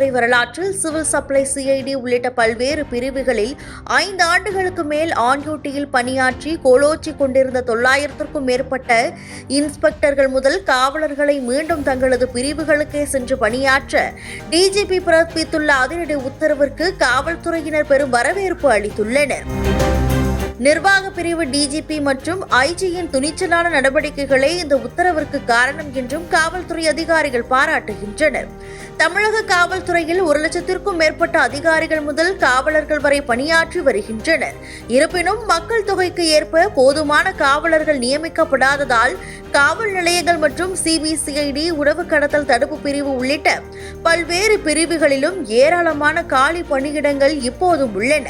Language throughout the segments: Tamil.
காவல்துறை வரலாற்றில் சிவில் சப்ளை சிஐடி உள்ளிட்ட பல்வேறு பிரிவுகளில் 5 ஆண்டுகளுக்கு மேல் ஆன் டியூட்டியில் பணியாற்றி கோலோச்சி கொண்டிருந்த 900க்கும் மேற்பட்ட இன்ஸ்பெக்டர்கள் முதல் காவலர்களை மீண்டும் தங்களது பிரிவுகளுக்கே சென்று பணியாற்ற டிஜிபி பிறப்பித்துள்ள அதிரடி உத்தரவிற்கு காவல்துறையினர் பெரும் வரவேற்பு அளித்துள்ளனர். நிர்வாக பிரிவு டிஜிபி மற்றும் ஐஜியின் துணிச்சலான நடவடிக்கைகளே இந்த உத்தரவிற்கு காரணம் என்றும் காவல்துறை அதிகாரிகள் பாராட்டுகின்றனர். தமிழக காவல்துறையில் 1,00,000க்கும் மேற்பட்ட அதிகாரிகள் முதல் காவலர்கள் வரை பணியாற்றி வருகின்றனர். இருப்பினும் மக்கள் தொகைக்கு ஏற்ப போதுமான காவலர்கள் நியமிக்கப்படாததால் காவல் நிலையங்கள் மற்றும் சிபிசிஐடி உணவு கடத்தல் தடுப்பு பிரிவு உள்ளிட்ட பல்வேறு பிரிவுகளிலும் ஏராளமான காலி பணியிடங்கள் இப்போதும் உள்ளன.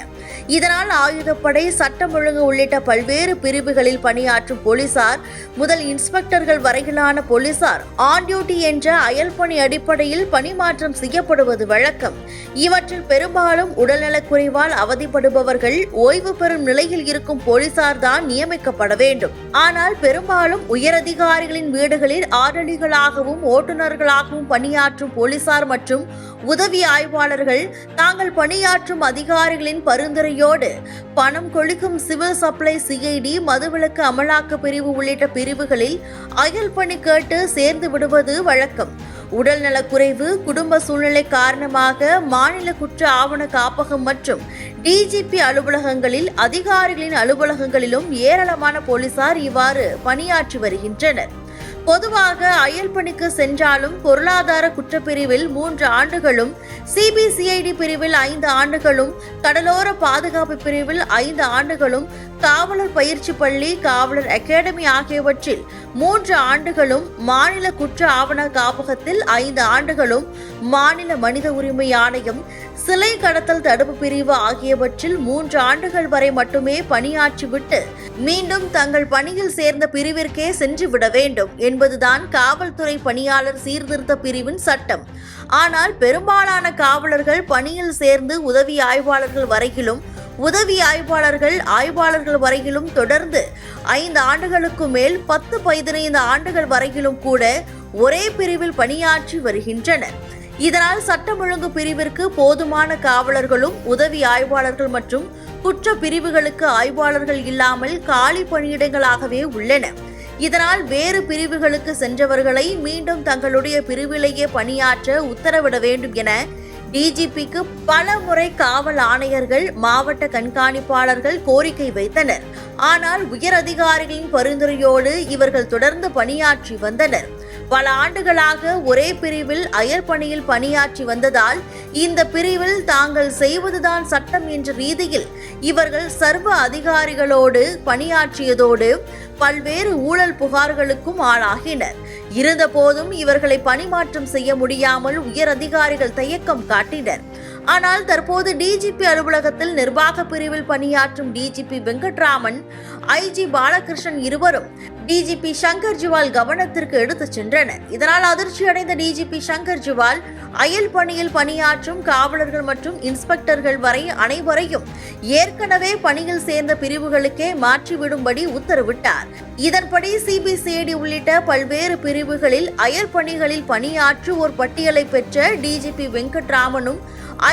இதனால் ஆயுதப்படை, சட்டம் ஒழுங்கு உள்ளிட்ட பல்வேறு பிரிவுகளில் பணியாற்றும் போலீசார் முதல் இன்ஸ்பெக்டர்கள் வரையிலான போலீசார் ஆன் டியூட்டி என்ற அயல்பணி அடிப்படையில் பணிமாற்றம் செய்யப்படுவது வழக்கம். இவற்றில் பெரும்பாலும் உடல்நலக்குறைவால் அவதிப்படுபவர்கள், ஓய்வு பெறும் நிலையில் இருக்கும் போலீசார் தான் நியமிக்கப்பட வேண்டும். ஆனால் பெரும்பாலும் உயரதிகாரிகளின் வீடுகளில் ஆர்டலிகளாகவும் ஓட்டுநர்களாகவும் பணியாற்றும் போலீசார் மற்றும் உதவி ஆய்வாளர்கள் தாங்கள் பணியாற்றும் அதிகாரிகளின் பரிந்துரையோடு பணம் கொளிக்கும் சிவில் சப்ளை சிஐடி, மதுவிலக்கு அமலாக்க பிரிவு உள்ளிட்ட பிரிவுகளில் அயல் பணி கேட்டு சேர்ந்து விடுவது வழக்கம். உடல்நலக்குறைவு, குடும்ப சூழ்நிலை காரணமாக மாநில குற்ற ஆவண காப்பகம் மற்றும் டிஜிபி அலுவலகங்களில், அதிகாரிகளின் அலுவலகங்களிலும் ஏராளமான போலீசார் இவ்வாறு பணியாற்றி வருகின்றனர். பொதுவாக அயல் பணிக்கு சென்றாலும் பொருளாதார குற்றப்பிரிவில் 3 ஆண்டுகளும், சிபிசிஐடி பிரிவில் 5 ஆண்டுகளும், கடலோர பாதுகாப்பு பிரிவில் 5 ஆண்டுகளும், காவலர் பயிற்சி பள்ளி, காவலர் அகாடமி ஆகியவற்றில் 3 ஆண்டுகளும், மாநில குற்ற ஆவண காப்பகத்தில் 5 ஆண்டுகளும், மாநில மனித உரிமை ஆணையம், சிலை கடத்தல் தடுப்பு பிரிவு ஆகியவற்றில் 3 ஆண்டுகள் வரை மட்டுமே பணியாற்றிவிட்டு மீண்டும் தங்கள் பணியில் சேர்ந்த பிரிவிற்கே சென்று விட வேண்டும் என்பதுதான் காவல்துறை பணியாளர் சீர்திருத்த பிரிவின் சட்டம். ஆனால் பெரும்பாலான காவலர்கள் பணியில் சேர்ந்து உதவி ஆய்வாளர்கள் வரையிலும், உதவி ஆய்வாளர்கள் வரையிலும் தொடர்ந்து 5 ஆண்டுகளுக்கு மேல் 10-15 ஆண்டுகள் வரையிலும் கூட ஒரே பிரிவில் பணியாற்றி வருகின்றனர். இதனால் சட்டம் ஒழுங்கு பிரிவிற்கு போதுமான காவலர்களும், உதவி ஆய்வாளர்கள் மற்றும் குற்ற பிரிவுகளுக்கு ஆய்வாளர்கள் இல்லாமல் காலி பணியிடங்களாகவே உள்ளன. இதனால் வேறு பிரிவுகளுக்கு சென்றவர்களை மீண்டும் தங்களுடைய பிரிவிலேயே பணியாற்ற உத்தரவிட வேண்டும் என டிஜிபிக்கு பல முறை காவல் ஆணையர்கள், மாவட்ட கண்காணிப்பாளர்கள் கோரிக்கை வைத்தனர். ஆனால் உயர் அதிகாரிகளின் பரிந்துரையோடு இவர்கள் தொடர்ந்து பணியாற்றி வந்தனர். பல ஆண்டுகளாக ஒரே பிரிவில் அயல் பணியில் பணியாற்றி வந்ததால் இந்த பிரிவில் தாங்கள் செய்வதுதான் சட்டம் என்ற ரீதியில் இவர்கள் சர்வ அதிகாரிகளோடு பணியாற்றியதோடு பல்வேறு ஊழல் புகார்களுக்கும் ஆளாகினர். இருந்தபோதும் இவர்களை பணிமாற்றம் செய்ய முடியாமல் உயர் அதிகாரிகள் தயக்கம் காட்டினர். ஆனால் தற்போது டிஜிபி அலுவலகத்தில் நிர்வாக பிரிவில் பணியாற்றும் டிஜிபி வெங்கட்ராமன், ஐஜி பாலகிருஷ்ணன் இருவரும் டிஜிபி சங்கர் ஜிவால் கவனத்திற்கு எடுத்துச் சென்றனர். இதனால் அதிர்ச்சியடைந்த டிஜிபி சங்கர் ஜிவால் அயல் பணியில் பணியாற்றும் காவலர்கள் மற்றும் இன்ஸ்பெக்டர்கள் வரை அனைவரையும் ஏற்கனவே பணியில் சேர்ந்த பிரிவுகளுக்கே மாற்றிவிடும்படி உத்தரவிட்டார். இதன்படி சிபிசிஐடி உள்ளிட்ட பல்வேறு பிரிவுகளில் அயல் பணிகளில் பணியாற்றுவோர் பட்டியலை பெற்ற டிஜிபி வெங்கட்ராமனும்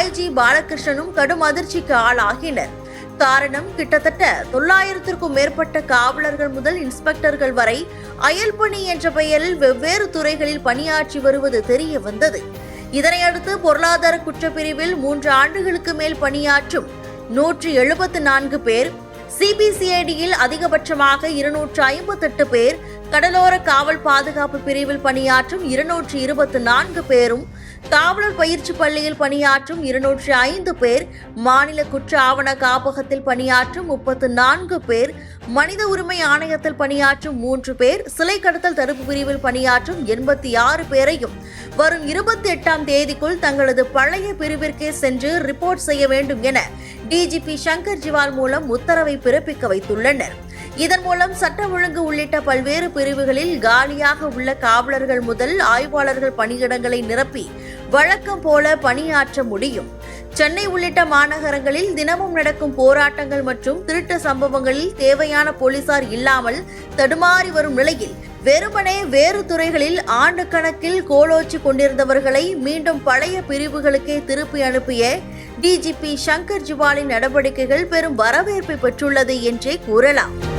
ஐஜி பாலகிருஷ்ணனும் கடும் அதிர்ச்சிக்கு ஆளாகினர். காரணம், கிட்டத்தட்ட 900க்கும் மேற்பட்ட காவலர்கள் முதல் இன்ஸ்பெக்டர்கள் வரை அயல் பணி என்ற பெயரில் வெவ்வேறு துறைகளில் பணியாற்றி வருவது தெரிய வந்தது. இதனையடுத்து பொருளாதார குற்றப்பிரிவில் 3 ஆண்டுகளுக்கு மேல் பணியாற்றும் 174 பேர், சிபிசிஐடியில் அதிகபட்சமாக 258 பேர், கடலோர காவல் பாதுகாப்பு பிரிவில் பணியாற்றும் 224 பேரும், காவலர் பயிற்சி பள்ளியில் பணியாற்றும் 205 பேர், மாநில குற்ற ஆவண காப்பகத்தில் பணியாற்றும் 34 பேர், மனித உரிமை ஆணையத்தில் பணியாற்றும் 3 பேர், சிலை கடத்தல் தடுப்பு பிரிவில் பணியாற்றும் 86 பேரையும் வரும் 28ஆம் தேதிக்குள் தங்களது பழைய பிரிவிற்கே சென்று ரிப்போர்ட் செய்ய வேண்டும் என டிஜிபி சங்கர் ஜிவால் மூலம் உத்தரவை பிறப்பிக்க வைத்துள்ளனர். இதன் மூலம் சட்டம் ஒழுங்கு உள்ளிட்ட பல்வேறு பிரிவுகளில் காலியாக உள்ள காவலர்கள் முதல் ஆய்வாளர்கள் பணியிடங்களை நிரப்பி வழக்கம் போல பணியாற்ற முடியும். சென்னை உள்ளிட்ட மாநகரங்களில் தினமும் நடக்கும் போராட்டங்கள் மற்றும் திருட்டு சம்பவங்களில் தேவையான போலீசார் இல்லாமல் தடுமாறி வரும் நிலையில் வெறுமனே வேறு துறைகளில் ஆண்டு கணக்கில் கோலோச்சி கொண்டிருந்தவர்களை மீண்டும் பழைய பிரிவுகளுக்கே திருப்பி அனுப்பிய டிஜிபி சங்கர் ஜிவாலின் நடவடிக்கைகள் பெரும் வரவேற்பை பெற்றுள்ளது என்றே கூறலாம்.